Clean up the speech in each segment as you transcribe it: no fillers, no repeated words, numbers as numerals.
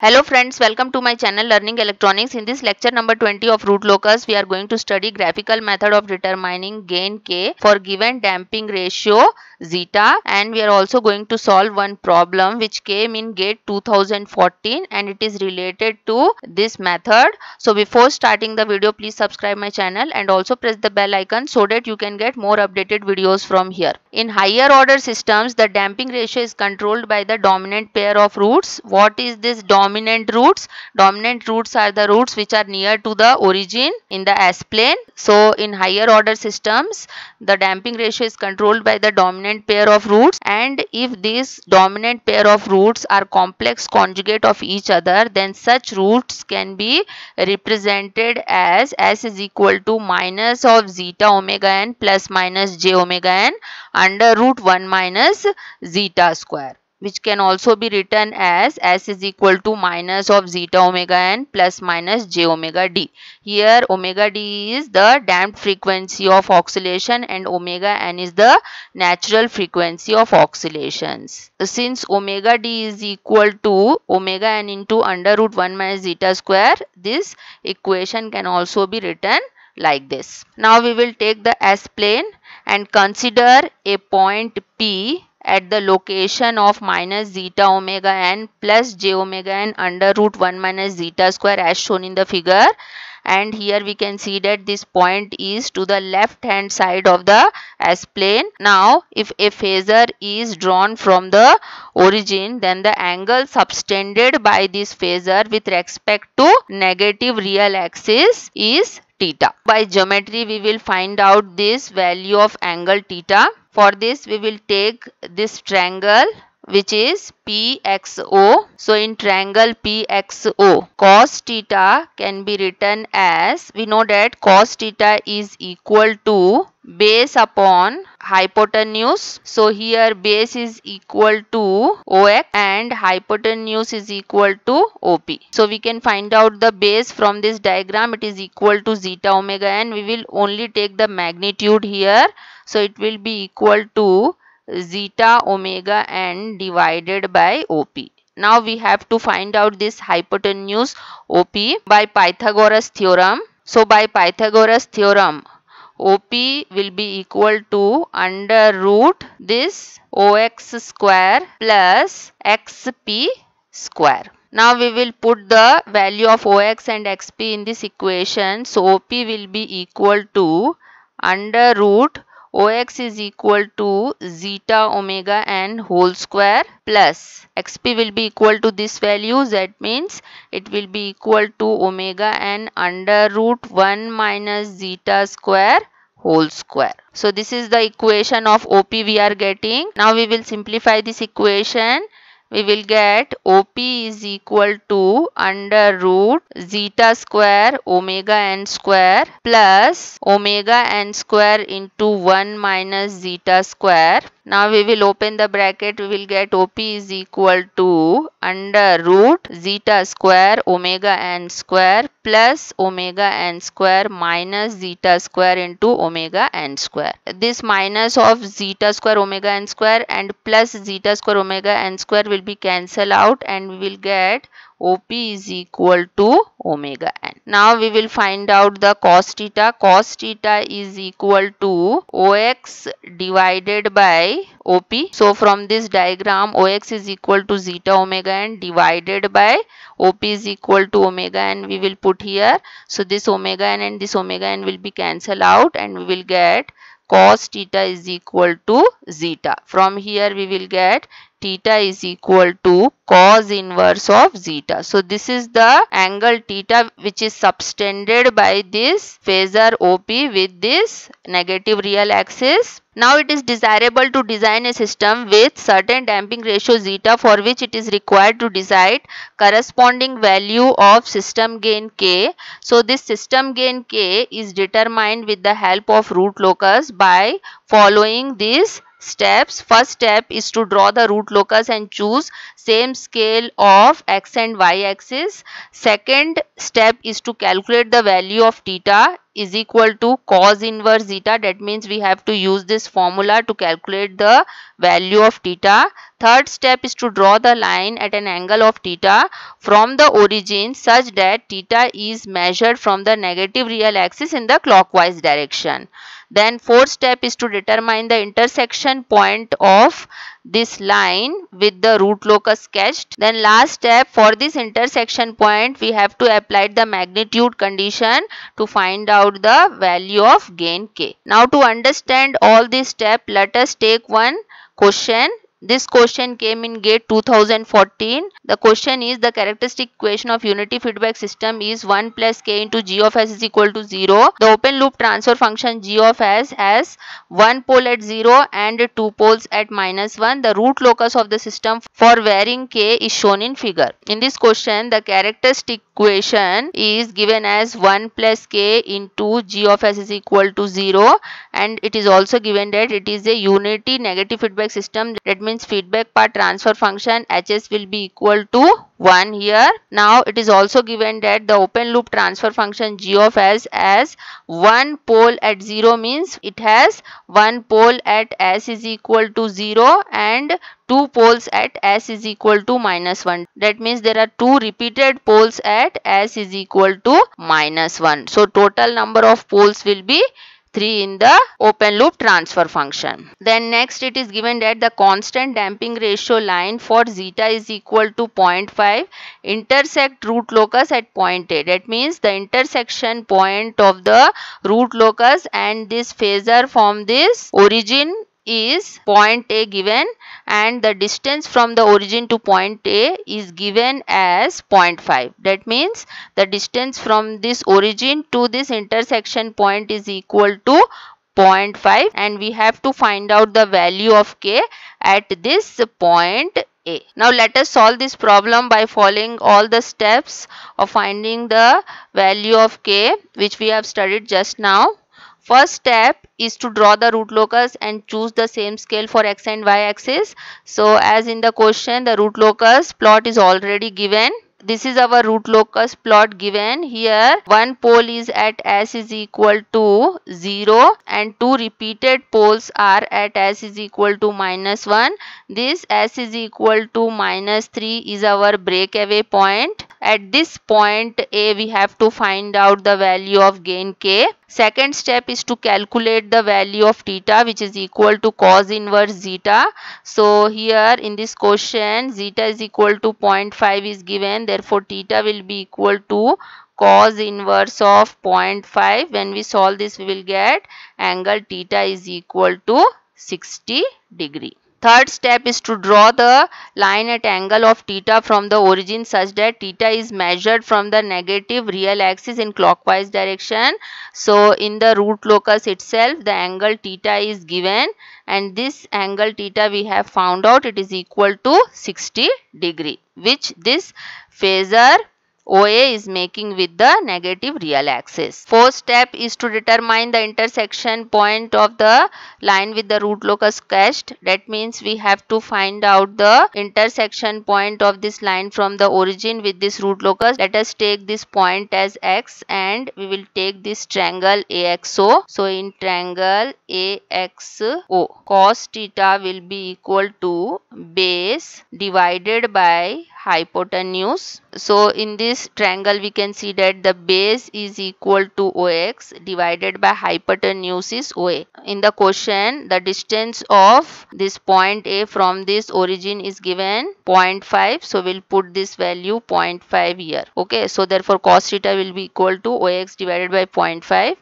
Hello friends, welcome to my channel Learning Electronics. In this lecture number 20 of root locus, we are going to study graphical method of determining gain K for given damping ratio zeta, and we are also going to solve one problem which came in GATE 2014 and it is related to this method. So before starting the video, please subscribe my channel and also press the bell icon so that you can get more updated videos from here. In higher order systems, the damping ratio is controlled by the dominant pair of roots. What is this dominant roots? Dominant roots are the roots which are near to the origin in the S-plane. So in higher order systems, the damping ratio is controlled by the dominant pair of roots, and if these dominant pair of roots are complex conjugate of each other, then such roots can be represented as S is equal to minus of zeta omega n plus minus j omega n under root 1 minus zeta square, which can also be written as S is equal to minus of zeta omega n plus minus j omega d. Here omega d is the damped frequency of oscillation and omega n is the natural frequency of oscillations. Since omega d is equal to omega n into under root 1 minus zeta square, this equation can also be written like this. Now we will take the S-plane and consider a point P at the location of minus zeta omega n plus j omega n under root 1 minus zeta square as shown in the figure. And here we can see that this point is to the left hand side of the S-plane. Now if a phasor is drawn from the origin, then the angle subtended by this phasor with respect to negative real axis is theta. By geometry we will find out this value of angle theta. For this we will take this triangle which is PXO. So in triangle PXO, cos theta can be written as, we know that cos theta is equal to base upon hypotenuse. So here base is equal to OX and hypotenuse is equal to OP. So we can find out the base from this diagram. It is equal to zeta omega n. We will only take the magnitude here. So it will be equal to zeta omega n divided by OP. Now we have to find out this hypotenuse OP by Pythagoras theorem. So by Pythagoras theorem, OP will be equal to under root this OX square plus XP square. Now we will put the value of OX and XP in this equation. So OP will be equal to under root OX is equal to zeta omega n whole square plus XP will be equal to this value. That means it will be equal to omega n under root 1 minus zeta square whole square. So this is the equation of OP we are getting. Now we will simplify this equation. We will get OP is equal to under root zeta square omega n square plus omega n square into 1 minus zeta square. Now we will open the bracket. We will get OP is equal to under root zeta square omega n square plus omega n square minus zeta square into omega n square. This minus of zeta square omega n square and plus zeta square omega n square will be cancelled out and we will get OP is equal to omega n. Now we will find out the cos theta. Cos theta is equal to OX divided by OP. So from this diagram, OX is equal to zeta omega n divided by OP is equal to omega n. We will put here. So this omega n and this omega n will be cancelled out and we will get cos theta is equal to zeta. From here we will get theta is equal to cos inverse of zeta. So this is the angle theta which is subtended by this phasor OP with this negative real axis. Now it is desirable to design a system with certain damping ratio zeta for which it is required to decide corresponding value of system gain K. So this system gain K is determined with the help of root locus by following these steps. First step is to draw the root locus and choose same scale of x and y axis. Second step is to calculate the value of theta is equal to cos inverse zeta. That means we have to use this formula to calculate the value of theta. Third step is to draw the line at an angle of theta from the origin such that theta is measured from the negative real axis in the clockwise direction. Then fourth step is to determine the intersection point of this line with the root locus sketched. Then last step, for this intersection point we have to apply the magnitude condition to find out the value of gain k. Now to understand all these steps, let us take one question. This question came in GATE 2014. The question is, the characteristic equation of unity feedback system is 1 plus k into g of s is equal to 0. The open loop transfer function g of s has one pole at 0 and two poles at -1. The root locus of the system for varying k is shown in figure. In this question, the characteristic equation is given as 1 plus k into g of s is equal to 0, and it is also given that it is a unity negative feedback system. That means feedback part transfer function hs will be equal to 1 here. Now it is also given that the open loop transfer function g of s as one pole at 0 means it has one pole at s is equal to 0 and two poles at s is equal to -1. That means there are two repeated poles at s is equal to -1. So total number of poles will be 3 in the open loop transfer function. Then next it is given that the constant damping ratio line for zeta is equal to 0.5 intersect root locus at point A. That means the intersection point of the root locus and this phasor from this origin is point A given, and the distance from the origin to point A is given as 0.5. That means the distance from this origin to this intersection point is equal to 0.5, and we have to find out the value of k at this point A. Now let us solve this problem by following all the steps of finding the value of k which we have studied just now. First step is to draw the root locus and choose the same scale for x and y axis. So as in the question, the root locus plot is already given. This is our root locus plot given. Here one pole is at s is equal to 0 and two repeated poles are at s is equal to -1. This s is equal to -3 is our breakaway point. At this point A we have to find out the value of gain k. Second step is to calculate the value of theta which is equal to cos inverse zeta. So here in this question zeta is equal to 0.5 is given, therefore theta will be equal to cos inverse of 0.5. When we solve this we will get angle theta is equal to 60 degree. Third step is to draw the line at angle of theta from the origin such that theta is measured from the negative real axis in clockwise direction. So in the root locus itself the angle theta is given, and this angle theta we have found out it is equal to 60 degree, which this phasor OA is making with the negative real axis. Fourth step is to determine the intersection point of the line with the root locus sketched. That means we have to find out the intersection point of this line from the origin with this root locus. Let us take this point as x and we will take this triangle AXO. So in triangle AXO, cos theta will be equal to base divided by hypotenuse. So in this triangle we can see that the base is equal to OX divided by hypotenuse is OA. In the question the distance of this point A from this origin is given 0.5, so we'll put this value 0.5 here. Okay, so therefore cos theta will be equal to OX divided by 0.5,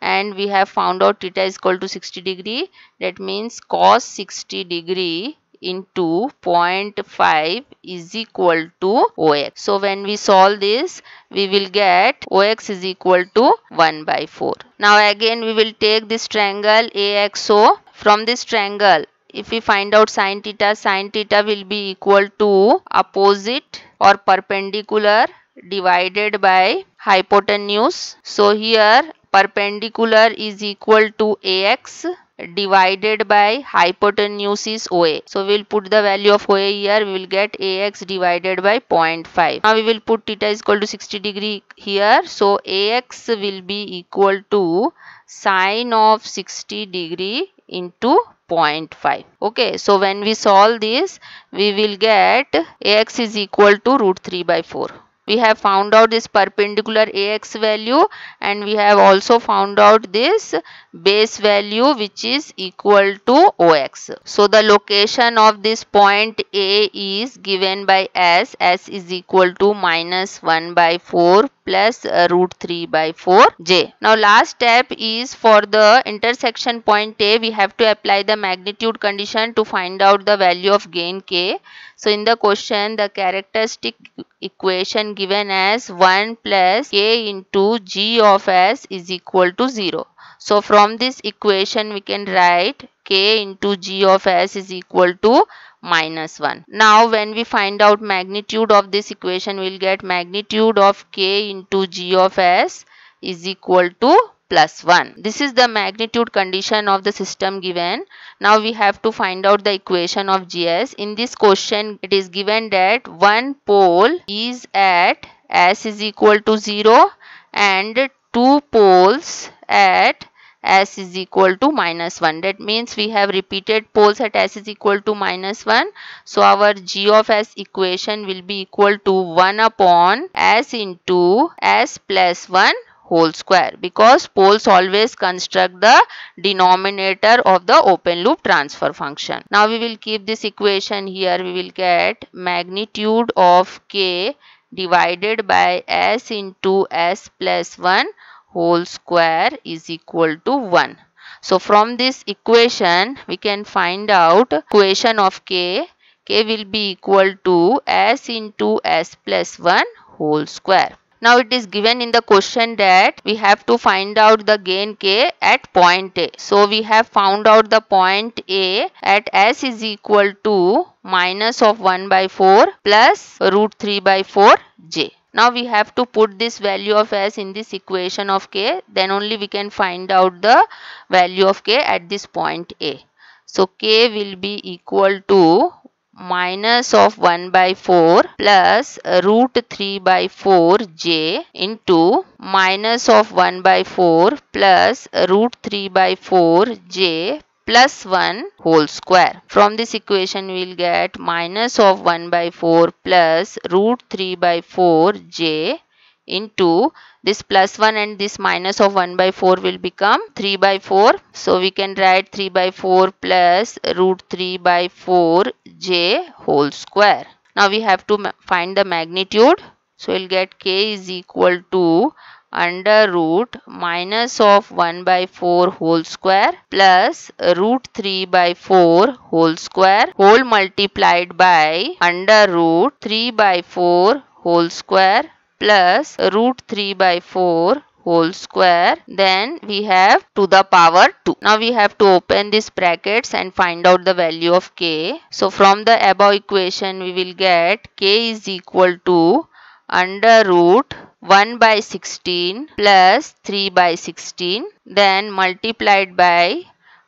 and we have found out theta is equal to 60 degree. That means cos 60 degree into 0.5 is equal to OX. So when we solve this we will get OX is equal to 1 by 4. Now again we will take this triangle AXO. From this triangle if we find out sin theta will be equal to opposite or perpendicular divided by hypotenuse. So here perpendicular is equal to AX divided by hypotenuse is OA. So we will put the value of OA here. We will get AX divided by 0.5. Now we will put theta is equal to 60 degree here. So AX will be equal to sine of 60 degree into 0.5. Okay, so when we solve this, we will get AX is equal to root 3 by 4. We have found out this perpendicular AX value, and we have also found out this base value which is equal to OX. So the location of this point A is given by S. S is equal to minus 1 by 4 plus root 3 by 4 j. Now last step is for the intersection point A, we have to apply the magnitude condition to find out the value of gain K. So in the question, the characteristic equation given as 1 plus K into G of S is equal to 0. So from this equation we can write K into G of S is equal to minus 1. Now when we find out magnitude of this equation, we will get magnitude of K into G of S is equal to plus 1. This is the magnitude condition of the system given. Now we have to find out the equation of GS. In this question, it is given that one pole is at S is equal to 0 and two poles at S is equal to minus 1. That means we have repeated poles at S is equal to minus 1. So our G of S equation will be equal to 1 upon S into S plus 1 whole square, because poles always construct the denominator of the open loop transfer function. Now we will keep this equation here. We will get magnitude of K divided by S into S plus 1 whole square is equal to 1. So from this equation we can find out equation of K. K will be equal to S into S plus 1 whole square. Now it is given in the question that we have to find out the gain K at point A. So we have found out the point A at S is equal to minus of 1 by 4 plus root 3 by 4 j. Now we have to put this value of S in this equation of K, then only we can find out the value of K at this point A. So K will be equal to minus of 1 by 4 plus root 3 by 4 j into minus of 1 by 4 plus root 3 by 4 j plus 1 whole square. From this equation we will get minus of 1 by 4 plus root 3 by 4 j into this plus 1 and this minus of 1 by 4 will become 3 by 4. So we can write 3 by 4 plus root 3 by 4 j whole square. Now we have to find the magnitude. So we'll get K is equal to under root minus of 1 by 4 whole square plus root 3 by 4 whole square whole multiplied by under root 3 by 4 whole square plus root 3 by 4 whole square, then we have to the power 2. Now we have to open these brackets and find out the value of K. So from the above equation we will get K is equal to under root 1 by 16 plus 3 by 16, then multiplied by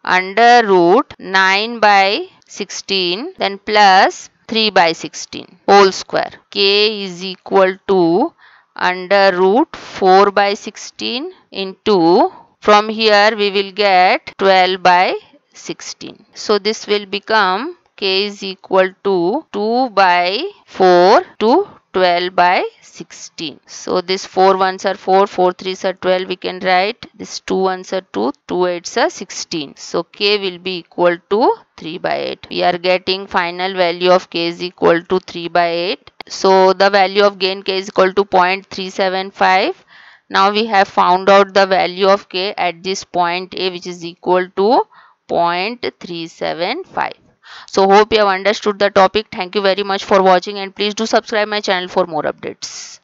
under root 9 by 16, then plus 3 by 16 whole square. K is equal to under root 4 by 16 into, from here we will get 12 by 16. So this will become K is equal to 2 by 4 to 12 by 16. So this 4 ones are 4, 4 3s are 12, we can write this 2 ones are 2, 2 8s are 16. So K will be equal to 3 by 8. We are getting final value of K is equal to 3 by 8. So the value of gain K is equal to 0.375. Now we have found out the value of K at this point A, which is equal to 0.375. So hope you have understood the topic. Thank you very much for watching, and please do subscribe my channel for more updates.